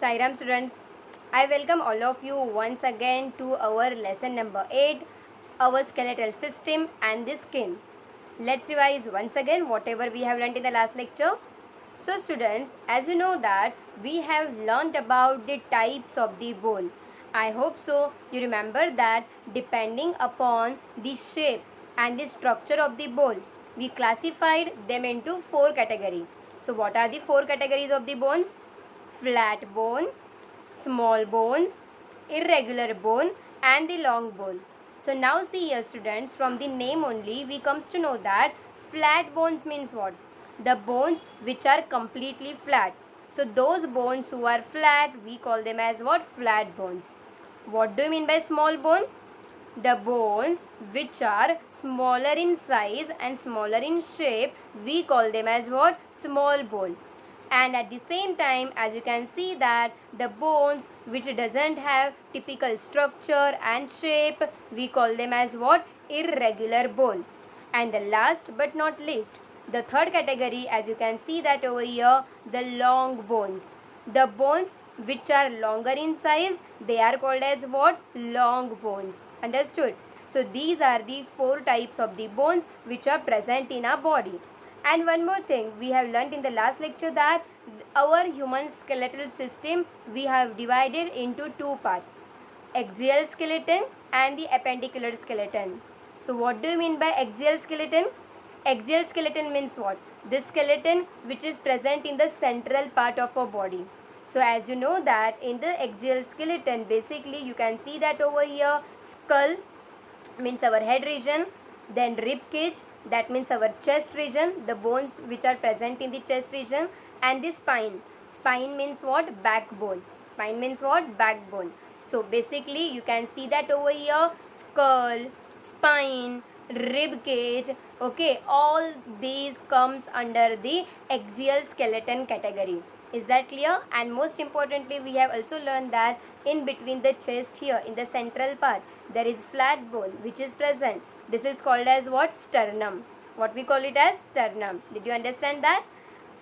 Sairam students, I welcome all of you once again to our lesson number 8, our skeletal system and the skin. Let's revise once again whatever we have learned in the last lecture. So students, as you know that we have learned about the types of the bone. I hope so you remember that depending upon the shape and the structure of the bone, we classified them into 4 categories. So what are the 4 categories of the bones? Flat bone, small bones, irregular bone and the long bone. So now see here students, from the name only we comes to know that flat bones means what? The bones which are completely flat. So those bones who are flat, we call them as what? Flat bones. What do you mean by small bone? The bones which are smaller in size and smaller in shape, we call them as what? Small bone. And at the same time, as you can see that the bones which doesn't have typical structure and shape, we call them as what? Irregular bone. And the last but not least, the third category, as you can see that over here, the long bones. The bones which are longer in size, they are called as what? Long bones. Understood? So these are the 4 types of the bones which are present in our body. And one more thing, we have learnt in the last lecture that our human skeletal system we have divided into 2 parts, axial skeleton and the appendicular skeleton. So what do you mean by axial skeleton? Axial skeleton means what? The skeleton which is present in the central part of our body. So as you know that in the axial skeleton, basically you can see that over here, skull means our head region, then rib cage, that means our chest region, the bones which are present in the chest region, and the spine. Spine means what? Backbone. Spine means what? Backbone. So basically you can see that over here, skull, spine, rib cage, okay, all these comes under the axial skeleton category. Is that clear? And most importantly, we have also learned that in between the chest here, in the central part, there is flat bone which is present. This is called as what? Sternum. What we call it as? Sternum. Did you understand that?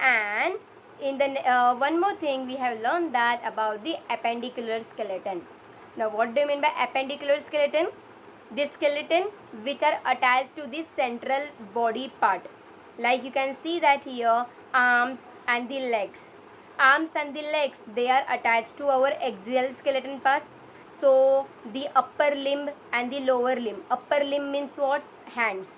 And in the one more thing, we have learned that about the appendicular skeleton. Now what do you mean by appendicular skeleton? The skeleton which are attached to the central body part. Like you can see that here, arms and the legs. Arms and the legs, they are attached to our axial skeleton part. So the upper limb and the lower limb. Upper limb means what? Hands.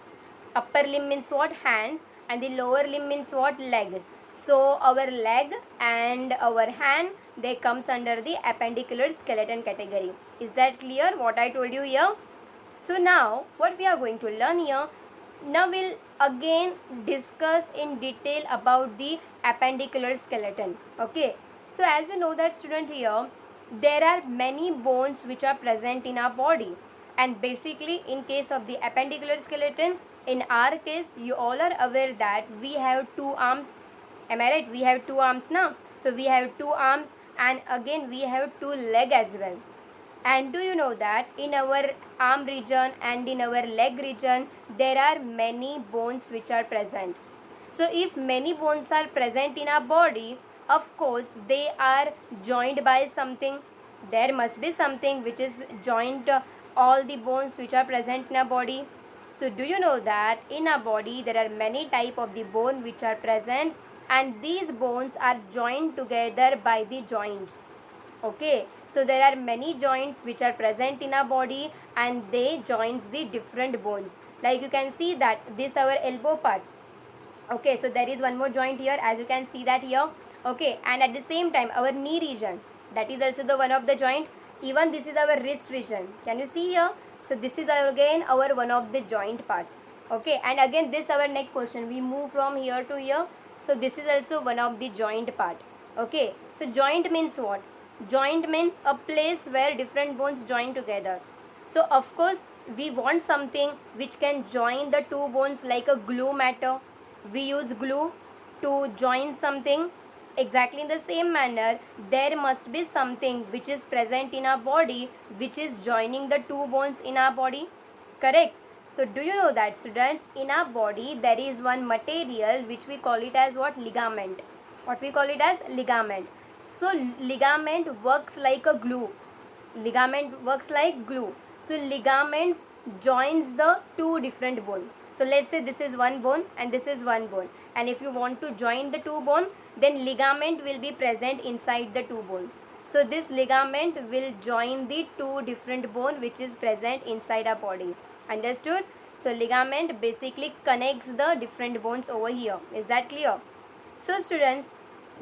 Upper limb means what? Hands. And the lower limb means what? Leg. So our leg and our hand, they comes under the appendicular skeleton category. Is that clear what I told you here? So now what we are going to learn here, now we'll again discuss in detail about the appendicular skeleton. Okay, so as you know that student here, there are many bones which are present in our body, and basically in case of the appendicular skeleton, in our case you all are aware that we have 2 arms. Am I right? We have 2 arms now. So we have 2 arms and again we have 2 legs as well. And do you know that in our arm region and in our leg region, there are many bones which are present. So if many bones are present in our body, of course they are joined by something. There must be something which is joined all the bones which are present in our body. So do you know that in our body there are many type of the bone which are present, and these bones are joined together by the joints. Okay, so there are many joints which are present in our body and they joins the different bones. Like you can see that this our elbow part. Okay, so there is one more joint here, as you can see that here. Okay, and at the same time our knee region, that is also the one of the joint. Even this is our wrist region. Can you see here? So this is again our one of the joint part. Okay, and again this our neck portion. We move from here to here. So this is also one of the joint part. Okay, so joint means what? Joint means a place where different bones join together. So of course we want something which can join the 2 bones like a glue matter. We use glue to join something. Exactly in the same manner, there must be something which is present in our body which is joining the 2 bones in our body. Correct? So do you know that students, in our body there is one material which we call it as what? Ligament. What we call it as? Ligament. So ligament works like a glue. Ligament works like glue. So ligaments joins the two different bone. So let's say this is one bone and this is one bone, and if you want to join the two bone, then ligament will be present inside the two bone. So this ligament will join the two different bone which is present inside our body. Understood? So ligament basically connects the different bones over here. Is that clear? So students,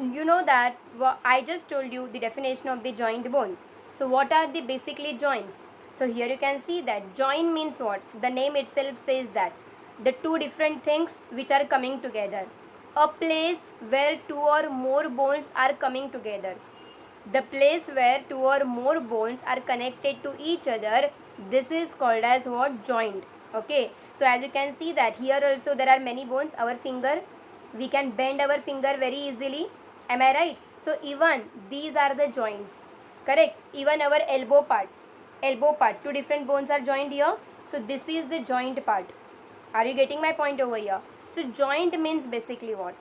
you know that I just told you the definition of the joint bone. So what are the basically joints? So here you can see that joint means what? The name itself says that the two different things which are coming together. A place where two or more bones are coming together. The place where two or more bones are connected to each other, this is called as what? Joint. Okay. So as you can see that here also there are many bones. Our finger, we can bend our finger very easily. Am I right? So even these are the joints. Correct. Even our elbow part, two different bones are joined here. So this is the joint part. Are you getting my point over here? So joint means basically what?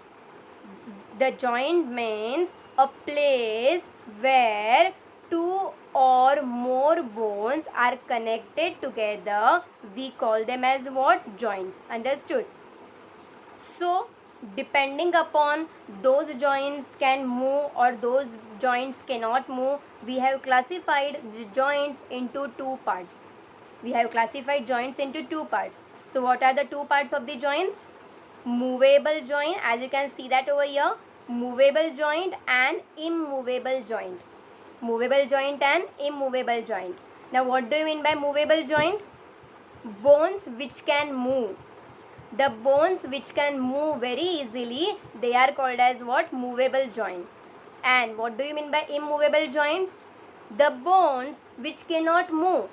The joint means a place where two or more bones are connected together. We call them as what? Joints. Understood? So depending upon those joints can move or those joints cannot move, we have classified the joints into two parts. We have classified joints into two parts. So what are the two parts of the joints? Movable joint, as you can see that over here, movable joint and immovable joint. Movable joint and immovable joint. Now what do you mean by movable joint? Bones which can move. The bones which can move very easily, they are called as what? Movable joint. And what do you mean by immovable joints? The bones which cannot move.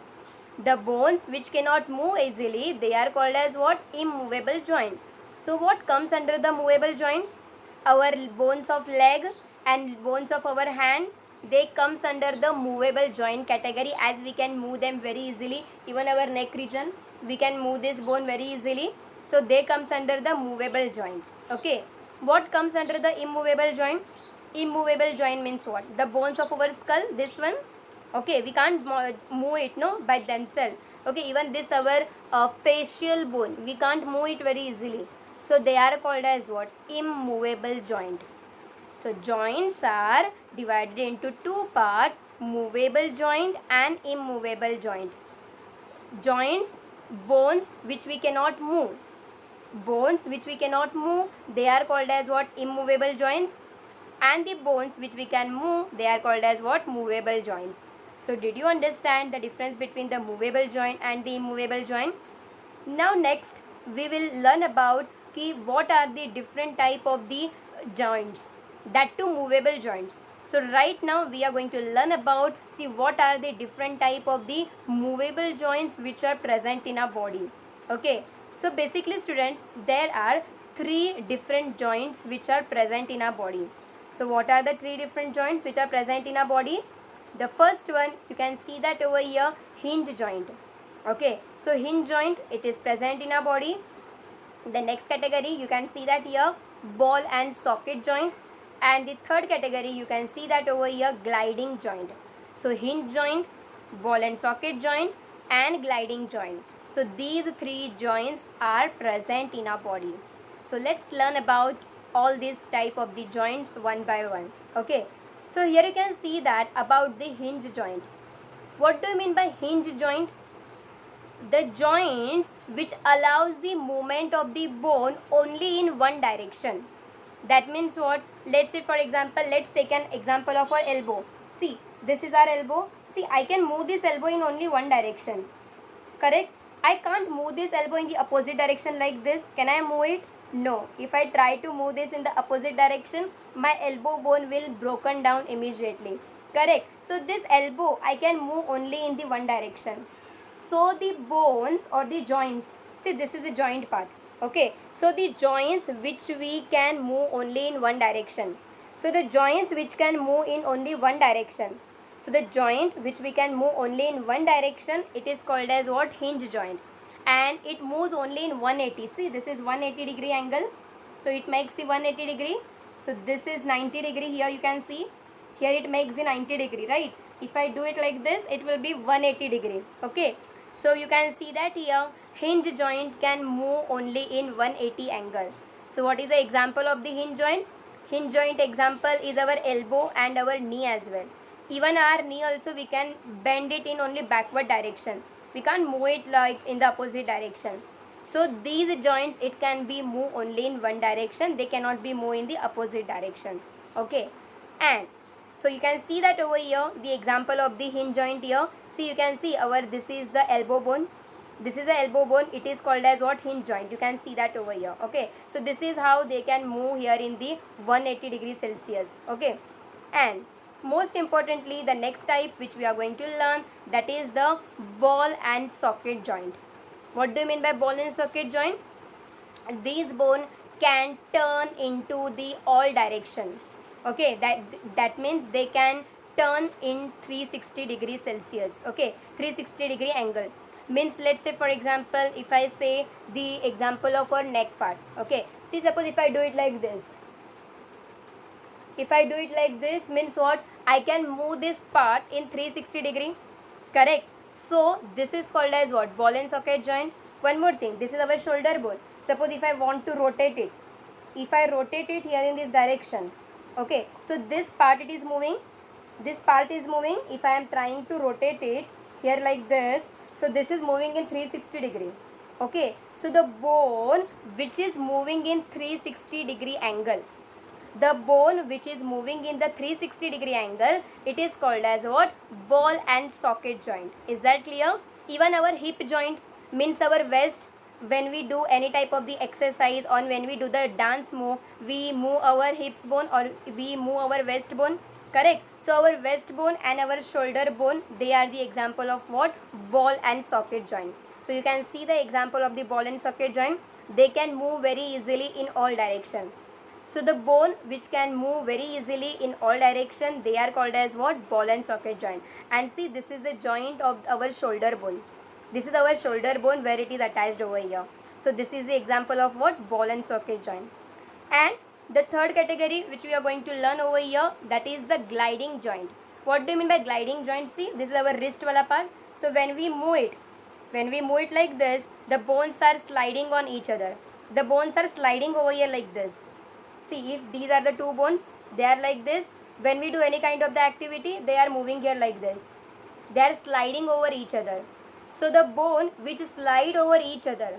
The bones which cannot move easily, they are called as what? Immovable joint. So what comes under the movable joint? Our bones of leg and bones of our hand, they comes under the movable joint category, as we can move them very easily. Even our neck region, we can move this bone very easily. So they comes under the movable joint. Okay. What comes under the immovable joint? Immovable joint means what? The bones of our skull, this one. Okay, we can't move it, no, by themselves. Okay, even this our facial bone, we can't move it very easily. So they are called as what? Immovable joint. So joints are divided into two parts, movable joint and immovable joint. Joints, bones which we cannot move. Bones which we cannot move, they are called as what? Immovable joints. And the bones which we can move, they are called as what? Movable joints. So did you understand the difference between the movable joint and the immovable joint? Now next we will learn about what are the different type of the joints, that too movable joints. So right now we are going to learn about, see what are the different type of the movable joints which are present in our body. Okay, so basically students, there are three different joints which are present in our body. So what are the three different joints which are present in our body? The first one, you can see that over here, hinge joint. Okay, so hinge joint, it is present in our body. The next category, you can see that here, ball and socket joint. And the third category, you can see that over here, gliding joint. So hinge joint, ball and socket joint and gliding joint. So these three joints are present in our body. So let's learn about all these type of the joints one by one. Okay, so here you can see that about the hinge joint. What do you mean by hinge joint? The joints which allows the movement of the bone only in one direction. That means what? Let's say for example, let's take an example of our elbow. See, this is our elbow. See, I can move this elbow in only one direction. Correct? I can't move this elbow in the opposite direction like this. Can I move it? No. If I try to move this in the opposite direction, my elbow bone will broken down immediately. Correct? So this elbow, I can move only in the one direction. So the bones or the joints, see this is the joint part. Okay, so the joints which we can move only in one direction. So the joints which can move in only one direction. So the joint which we can move only in one direction, it is called as what? Hinge joint. And it moves only in 180. See, this is 180 degree angle. So it makes the 180 degree. So this is 90 degree here, you can see. Here it makes the 90 degree, right? If I do it like this, it will be 180 degree. Okay, so you can see that here hinge joint can move only in 180 angle. So what is the example of the hinge joint? Hinge joint example is our elbow and our knee as well. Even our knee also we can bend it in only backward direction. We can't move it like in the opposite direction. So these joints, it can be moved only in one direction. They cannot be moved in the opposite direction. Okay, and so you can see that over here, the example of the hinge joint here. See, you can see our, this is the elbow bone. This is the elbow bone. It is called as what? Hinge joint. You can see that over here. Okay, so this is how they can move here in the 180 degrees Celsius. Okay, and most importantly, the next type which we are going to learn, that is the ball and socket joint. What do you mean by ball and socket joint? These bone can turn into the all direction. Okay, that means they can turn in 360 degrees Celsius. Okay, 360 degree angle means, let's say for example, if I say the example of our neck part. Okay, see, suppose if I do it like this, if I do it like this, means what? I can move this part in 360 degree, correct? So this is called as what? Ball and socket joint. One more thing, this is our shoulder bone. Suppose if I want to rotate it, if I rotate it here in this direction, okay, so this part it is moving, this part is moving. If I am trying to rotate it here like this, so this is moving in 360 degree. Okay, so the bone which is moving in 360 degree angle, the bone which is moving in the 360 degree angle, it is called as what? Ball and socket joint. Is that clear? Even our hip joint, means our waist, when we do any type of the exercise or when we do the dance move, we move our hips bone or we move our waist bone, correct? So our waist bone and our shoulder bone, they are the example of what? Ball and socket joint. So you can see the example of the ball and socket joint. They can move very easily in all direction. So the bone which can move very easily in all direction, they are called as what? Ball and socket joint. And see, this is a joint of our shoulder bone. This is our shoulder bone where it is attached over here. So this is the example of what? Ball and socket joint. And the third category which we are going to learn over here, that is the gliding joint. What do you mean by gliding joint? See, this is our wrist wala part. So when we move it like this, the bones are sliding on each other. The bones are sliding over here like this. See, if these are the two bones, they are like this. When we do any kind of the activity, they are moving here like this. They are sliding over each other. So the bone which slide over each other,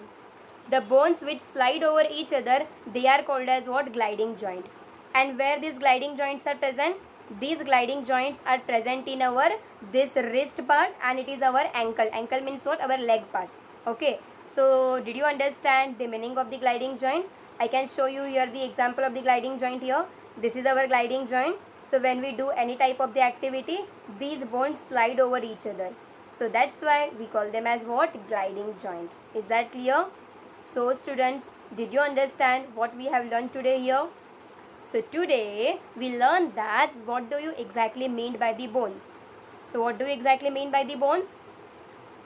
the bones which slide over each other, they are called as what? Gliding joint. And where these gliding joints are present? These gliding joints are present in our this wrist part, and it is our ankle. Ankle means what? Our leg part. Okay. So did you understand the meaning of the gliding joint? I can show you here the example of the gliding joint here. This is our gliding joint. So when we do any type of the activity, these bones slide over each other. So that's why we call them as what? Gliding joint. Is that clear? So students, did you understand what we have learned today here? So today we learned that what do you exactly mean by the bones? So what do you exactly mean by the bones?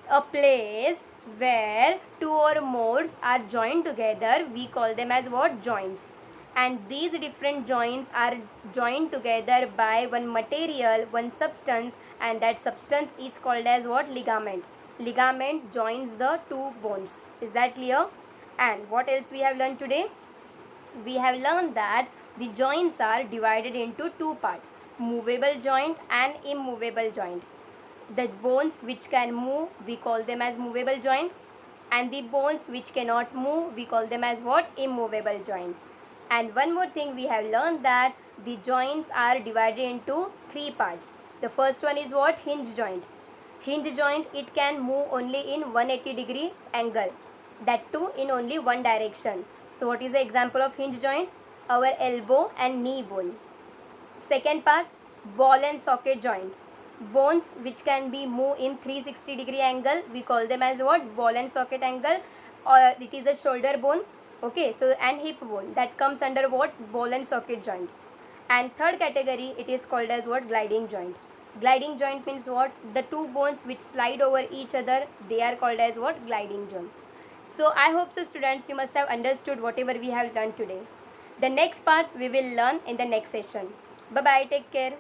A place where two or more are joined together, we call them as what? Joints. And these different joints are joined together by one material, one substance, and that substance is called as what? Ligament. Ligament joins the two bones. Is that clear? And what else we have learned today? We have learned that the joints are divided into two parts, movable joint and immovable joint. The bones which can move, we call them as movable joint, and the bones which cannot move, we call them as what? Immovable joint. And one more thing we have learned, that the joints are divided into three parts. The first one is what? Hinge joint. Hinge joint, it can move only in 180 degree angle, that too in only one direction. So what is the example of hinge joint? Our elbow and knee bone. Second part, ball and socket joint. Bones which can be moved in 360 degree angle, we call them as what? Ball and socket angle, or it is a shoulder bone. Okay, so and hip bone, that comes under what? Ball and socket joint. And third category, it is called as what? Gliding joint. Gliding joint means what? The two bones which slide over each other, they are called as what? Gliding joint. So I hope so students, you must have understood whatever we have learned today. The next part we will learn in the next session. Bye bye, take care.